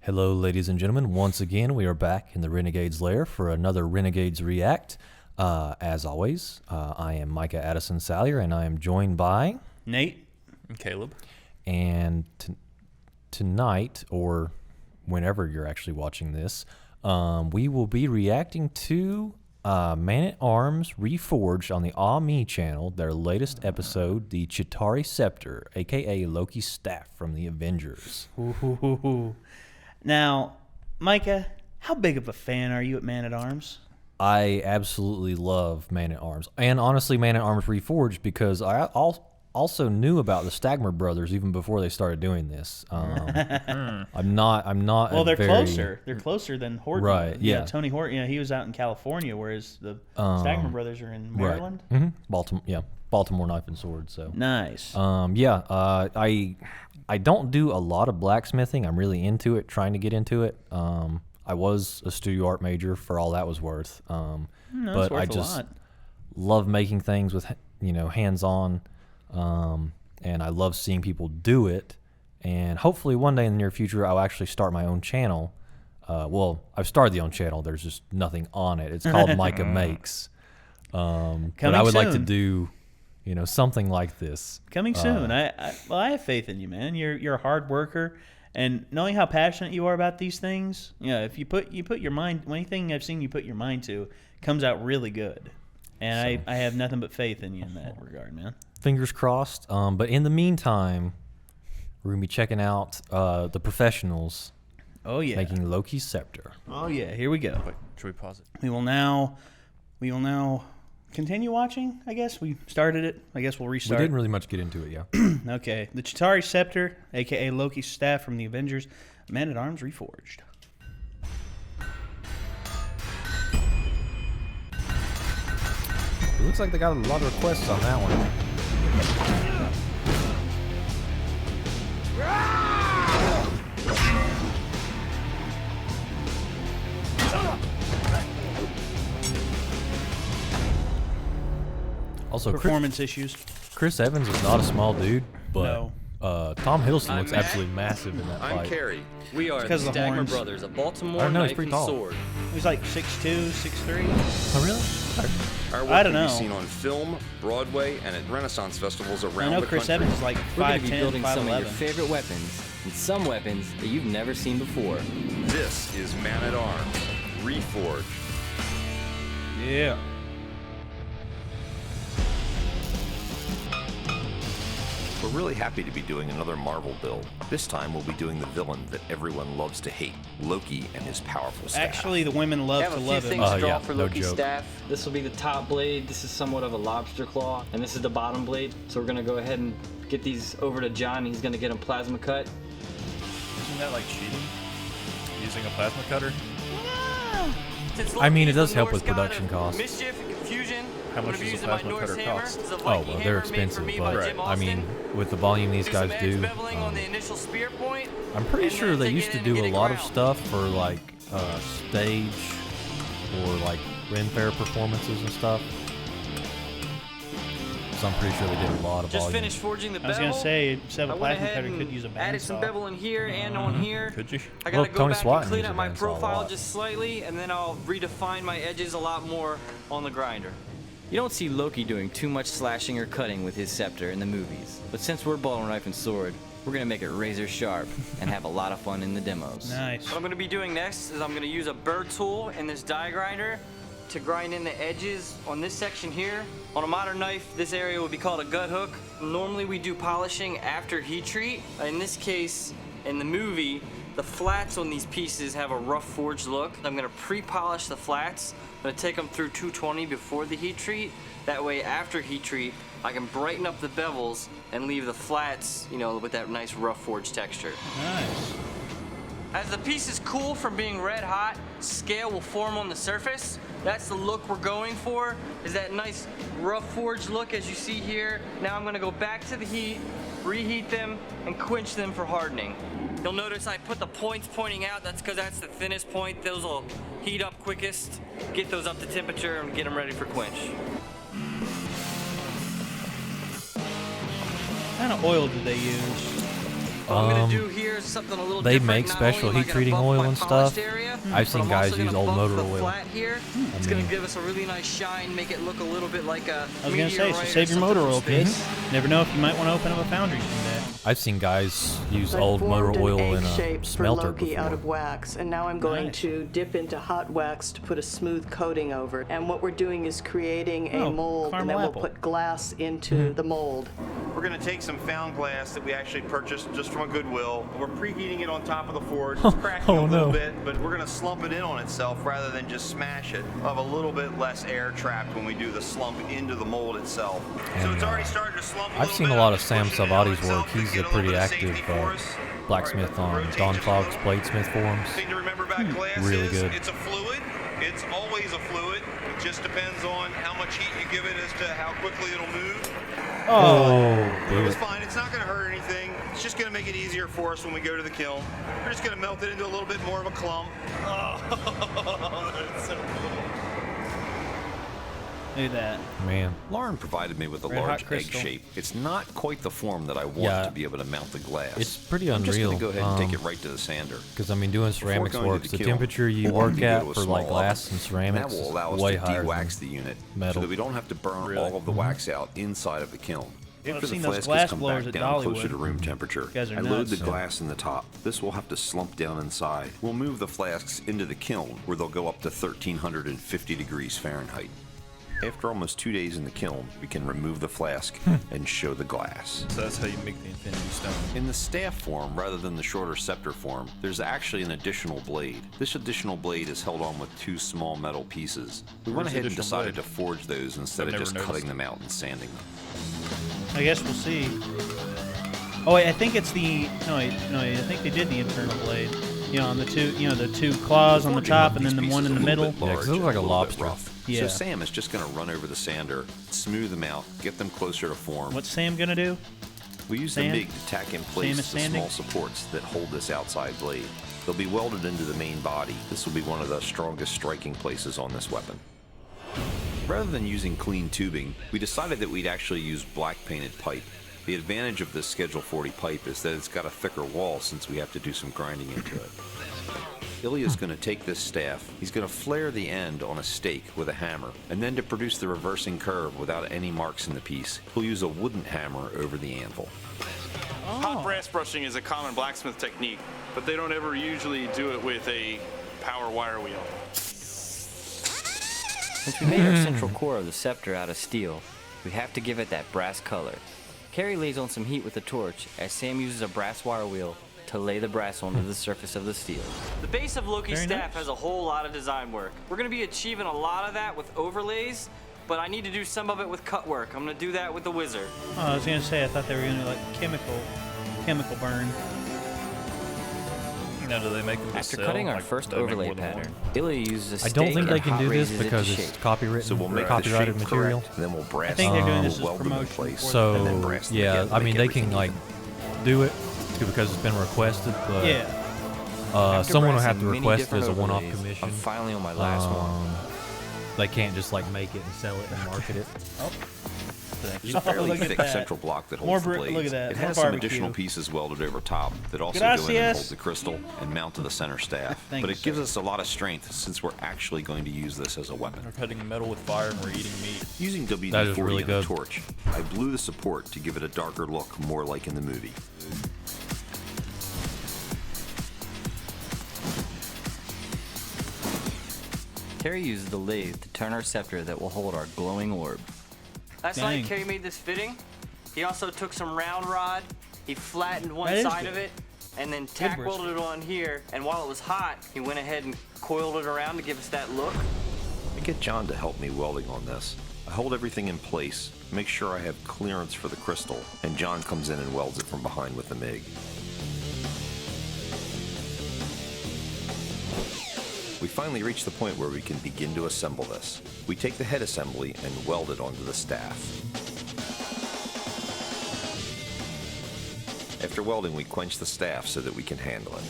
Hello, ladies and gentlemen. Once again, we are back in the Renegades lair for another Renegades React. As always, I am Micah Addison Salyer, and I am joined by Nate and Caleb. And tonight, or whenever you're actually watching this, we will be reacting to Man-at-Arms Reforged on the Me channel, their latest episode, the Chitauri Scepter, a.k.a. Loki's staff from the Avengers. Now, Micah, how big of a fan are you at Man-at-Arms? I absolutely love Man-at-Arms, and honestly, Man-at-Arms Reforged, because I also knew about the Stagmer brothers even before they started doing this. I'm not. Well, they're closer. They're closer than Horton. Right. Yeah. Tony Horton. He was out in California, whereas the Stagmer brothers are in Maryland. Right. Mm-hmm. Baltimore. Yeah. Baltimore Knife and Sword. So nice. I don't do a lot of blacksmithing. I'm really into it, trying to get into it. I was a studio art major for all that was worth. But I just love making things with hands-on, and I love seeing people do it. And hopefully one day in the near future, I'll actually start my own channel. Well, I've started the own channel. There's just nothing on it. It's called Micah Makes. But I would like to do something like this. Coming soon. I have faith in you, man. You're a hard worker, and knowing how passionate you are about these things, if you put your mind, anything I've seen you put your mind to comes out really good. And I have nothing but faith in you in that regard, man. Fingers crossed. But in the meantime, we're gonna be checking out the professionals. Oh yeah, making Loki's scepter. Oh yeah, here we go. Wait, should we pause it? We will now continue watching. I guess we started it. I guess we'll restart. We didn't really much get into it, yeah. Okay, the Chitauri Scepter, aka Loki's staff from the Avengers, Man-at-Arms Reforged. It looks like they got a lot of requests on that one. Also, performance issues. Chris Evans is not a small dude, but no. Tom Hiddleston looks absolutely massive in that fight. I'm Carrie. We are the Stagmer Brothers, a Baltimore Knife and Sword. He's like 6'2", 6'3". Oh, really? Our work I don't know. can be seen on film, Broadway, and at Renaissance festivals around the country. I know Chris Evans is like 5'10", 5'11". We're going to be building some of your favorite weapons, and some weapons that you've never seen before. This is Man-at-Arms Reforged. Yeah. We're really happy to be doing another Marvel build. This time we'll be doing the villain that everyone loves to hate, Loki and his powerful staff. Actually, the women love to love him. I have a few things to draw for no Loki's joke. staff. This will be the top blade. This is somewhat of a lobster claw, and this is the bottom blade. So we're going to go ahead and get these over to John. He's going to get them plasma cut. Isn't that like cheating? Using a plasma cutter? I mean, it does help with production costs. Mischief and confusion. How much does a plasma cutter cost? Oh, well, they're expensive, but I mean, with the volume these guys do, I'm pretty sure they used to do a lot of stuff for like stage or like Ren Fair performances and stuff. So I'm pretty sure they did a lot of Just volume. finished forging the bevel. I was gonna say, Seven I went Plasma ahead Cutter and could use a bandsaw. added some bevel in here and on here. Could you? I gotta Well, go Tony back Swatton and clean uses up my bandsaw a profile lot. just slightly, and then I'll redefine my edges a lot more on the grinder. You don't see Loki doing too much slashing or cutting with his scepter in the movies, but since we're Baltimore Knife and Sword, we're gonna make it razor sharp and have a lot of fun in the demos. Nice. What I'm gonna be doing next is I'm gonna use a burr tool in this die grinder to grind in the edges on this section here. On a modern knife, this area would be called a gut hook. Normally we do polishing after heat treat. In this case, in the movie, the flats on these pieces have a rough forged look. I'm gonna pre-polish the flats. I'm gonna take them through 220 before the heat treat. That way, after heat treat, I can brighten up the bevels and leave the flats, with that nice rough forged texture. Nice. As the pieces cool from being red hot, scale will form on the surface. That's the look we're going for, is that nice rough forged look as you see here. Now I'm gonna go back to the heat, reheat them, and quench them for hardening. You'll notice I put the points pointing out. That's because that's the thinnest point. Those will heat up quickest. Get those up to temperature and get them ready for quench. What kind of oil do they use? What I'm gonna do here is something a little they different. make Not special only am I heat gonna treating bump oil my and polished stuff. area, I've seen but I'm guys also use gonna old bump motor the oil. flat here. It's gonna give us a really nice shine, make it look a little bit like a I was gonna say, so meteorite or save your something motor from oil, space. kids. Never know if you might want to open up a foundry someday. I've seen guys use I old motor formed an oil egg in a shape smelter for Loki before. out of wax, and now I'm going Nice. to dip into hot wax to put a smooth coating over it. And what we're doing is creating a Oh, mold, and caramel then we'll apple. put glass into the mold. We're going to take some found glass that we actually purchased just from a Goodwill. We're preheating it on top of the forge. It's cracking a little bit, but we're going to slump it in on itself rather than just smash it. We'll have a little bit less air trapped when we do the slump into the mold itself. So it's already starting to slump a I've little seen bit. a lot of I'm Sam pushing it on Salvati's work. itself to He's get a little pretty bit of active safety for us. blacksmith All right, on rotate Don just a Fogg's little. Bladesmith forums. Thing to remember about glass Really is good. it's a fluid. It's always a fluid. It just depends on how much heat you give it as to how quickly it'll move. Oh, It's fine. It's not going to hurt anything. It's just going to make it easier for us when we go to the kiln. We're just going to melt it into a little bit more of a clump. Oh, that's so cool. Look at that. man. Lauren provided me with a Red hot large egg crystal. shape. It's not quite the form that I want Yeah. to be able to mount the glass. It's pretty I'm just unreal. going to go ahead and take it right to the sander. Because I mean, doing Before ceramics going to works. The kiln, temperature you we'll want work to go at to a for like small glass oven. and ceramics That will allow is us way to higher de-wax than the unit metal. so that we don't have to burn all of the wax out inside of the kiln. I've After the seen those flask glass has come blowers back at down closer Dollywood. to room temperature, guys are I load nuts. the glass in the top. This will have to slump down inside. We'll move the flasks into the kiln where they'll go up to 1350 degrees Fahrenheit. After almost 2 days in the kiln, we can remove the flask and show the glass. So that's how you make the Infinity Stone. In the staff form, rather than the shorter scepter form, there's actually an additional blade. This additional blade is held on with two small metal pieces. We went Where's the ahead and additional decided blade? to forge those instead I've of never just noticed. cutting them out and sanding them. I guess we'll see. Oh wait, I think it's the I think they did the internal blade. You know, on the two, the two claws on the Forging top up and then these the one in the pieces a little middle. bit Yeah, 'cause it large looks like and a little bit lobster. rough. Yeah. So Sam is just going to run over the sander, smooth them out, get them closer to form. What's Sam gonna do? We use sand? the MIG to tack in Sam place is the sanding? small supports that hold this outside blade. They'll be welded into the main body. This will be one of the strongest striking places on this weapon. Rather than using clean tubing, we decided that we'd actually use black painted pipe. The advantage of this Schedule 40 pipe is that it's got a thicker wall since we have to do some grinding into it. Ilya's going to take this staff, he's going to flare the end on a stake with a hammer, and then to produce the reversing curve without any marks in the piece, he'll use a wooden hammer over the anvil. Hot brass brushing is a common blacksmith technique, but they don't ever usually do it with a power wire wheel. Since we made our central core of the scepter out of steel, we have to give it that brass color. Carrie lays on some heat with a torch as Sam uses a brass wire wheel to lay the brass onto the surface of the steel. The base of Loki's Very staff nice. has a whole lot of design work. We're going to be achieving a lot of that with overlays, but I need to do some of it with cut work. I'm going to do that with the wizard. Oh, I was gonna say I thought they were gonna do like chemical burn. Now, do they make them to After sell? cutting our Like, first do they make overlay more than pattern, one? Ilya uses a I stake don't think they and can hot do this raises it to because shape. it's copyrighted. So we'll make the copyrighted shape material. correct, and then we'll brass I think they're doing this as weld them in promotion place, for So and then brass them yeah, again to I mean make they can everything like even. do it because it's been requested, but Yeah. After someone will have brassing to many request it different as a one-off overlays, commission. I'm finally on my last one. They can't just like make it and sell it and market it. There's a fairly look at thick that. central block that More holds the look blades. at that. It More has some barbecue. additional pieces welded over top that also go in and Gracias. hold the crystal and mount to the center staff. Thank But you, it gives sir. us a lot of strength since we're actually going to use this as a weapon. We're cutting metal with fire and we're eating meat. Using That is WD-40 really and a good. torch, I blew the support to give it a darker look, more like in the movie. Carrie uses the lathe to turn our scepter that will hold our glowing orb. Last Dang. night, Carrie made this fitting. He also took some round rod, he flattened That one is side good. of it, and then tack brisket. welded it on here. And while it was hot, he went ahead and coiled it around to give us that look. I get John to help me welding on this. I hold everything in place, make sure I have clearance for the crystal, and John comes in and welds it from behind with the MIG. We finally reach the point where we can begin to assemble this. We take the head assembly and weld it onto the staff. After welding, we quench the staff so that we can handle it.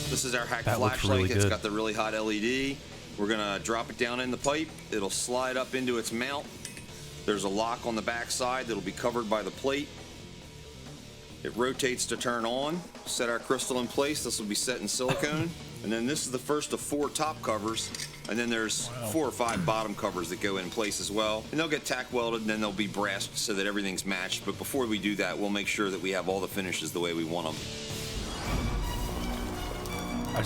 This is our hack That looks flashlight. really It's good. got the really hot LED. We're gonna drop it down in the pipe. It'll slide up into its mount. There's a lock on the back side that'll be covered by the plate. It rotates to turn on. Set our crystal in place. This will be set in silicone. And then this is the first of 4 top covers. And then there's 4 or 5 bottom covers that go in place as well. And they'll get tack welded and then they'll be brassed so that everything's matched. But before we do that, we'll make sure that we have all the finishes the way we want them.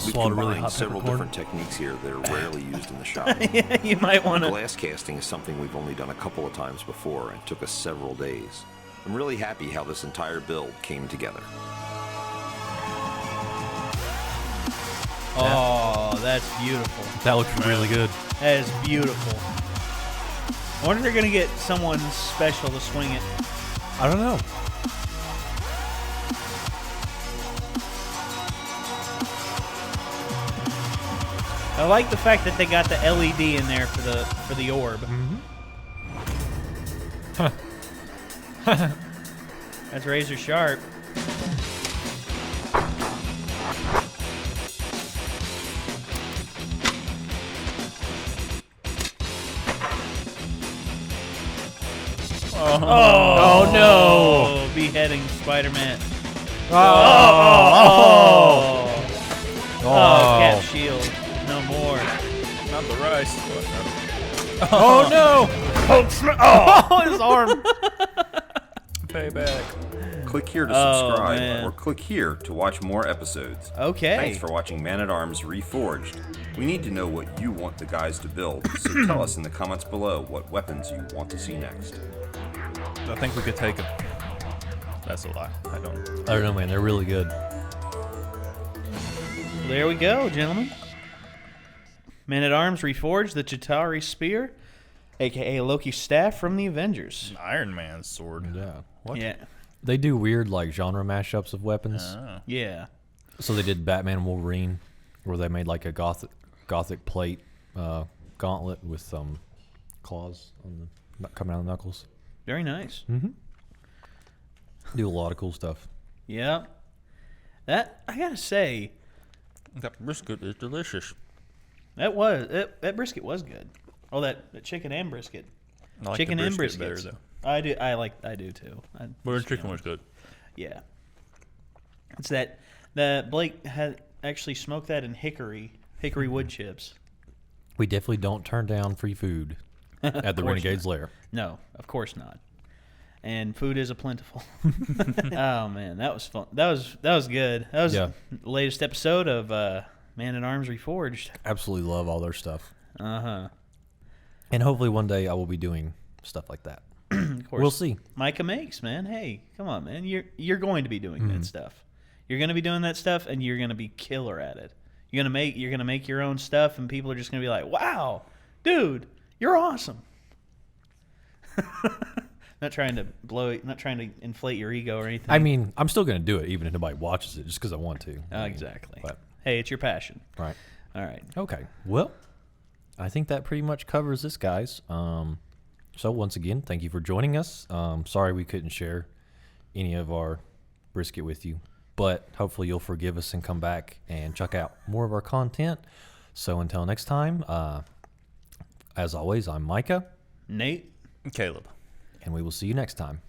We combine several different techniques here that are rarely used in the shop. Yeah, you might want to. Glass casting is something we've only done a couple of times before and took us several days. I'm really happy how this entire build came together. Oh, that's beautiful. That looks really good. That is beautiful. I wonder if they're going to get someone special to swing it. I don't know. I like the fact that they got the LED in there for the orb. That's razor sharp. Oh no! Beheading Spider-Man. Cat shield. No more. Not the rice. Oh no! Oh, his arm. Payback. Click here to subscribe or click here to watch more episodes. Okay. Thanks for watching Man-at-Arms Reforged. We need to know what you want the guys to build, so tell us in the comments below what weapons you want to see next. I think we could take them. That's a lie. I don't know, man. They're really good. There we go, gentlemen. Man-at-Arms Reforged, the Chitauri Spear, a.k.a. Loki's staff from the Avengers. Iron Man's sword. Yeah. What? Yeah. They do weird, like, genre mashups of weapons. Yeah. So they did Batman and Wolverine, where they made, like, a gothic plate gauntlet with some claws on the, coming out of the knuckles. Very nice. Do a lot of cool stuff. Yeah. That, I gotta say, that brisket is delicious. That brisket was good. Oh, that chicken and brisket. I like chicken the and brisket briskets. better, though. I do too. But chicken was good. Yeah. It's that Blake had actually smoked that in hickory wood chips. We definitely don't turn down free food at the Renegades lair. No, of course not. And food is a plentiful. Oh man, that was fun. That was good. That was the latest episode of Man-at-Arms Reforged. Absolutely love all their stuff. And hopefully one day I will be doing stuff like that. Of course. We'll see. Micah makes, man. Hey, come on, man. You're going to be doing that stuff. You're going to be doing that stuff, and you're going to be killer at it. You're going to make your own stuff, and people are just going to be like, "Wow, dude, you're awesome." Not trying to inflate your ego or anything. I mean, I'm still going to do it, even if nobody watches it, just because I want to. Exactly. But, hey, it's your passion. Right. All right. Okay. Well, I think that pretty much covers this, guys. So once again, thank you for joining us. Sorry we couldn't share any of our brisket with you, but hopefully you'll forgive us and come back and check out more of our content. So until next time, as always, I'm Micah, Nate, and Caleb, and we will see you next time.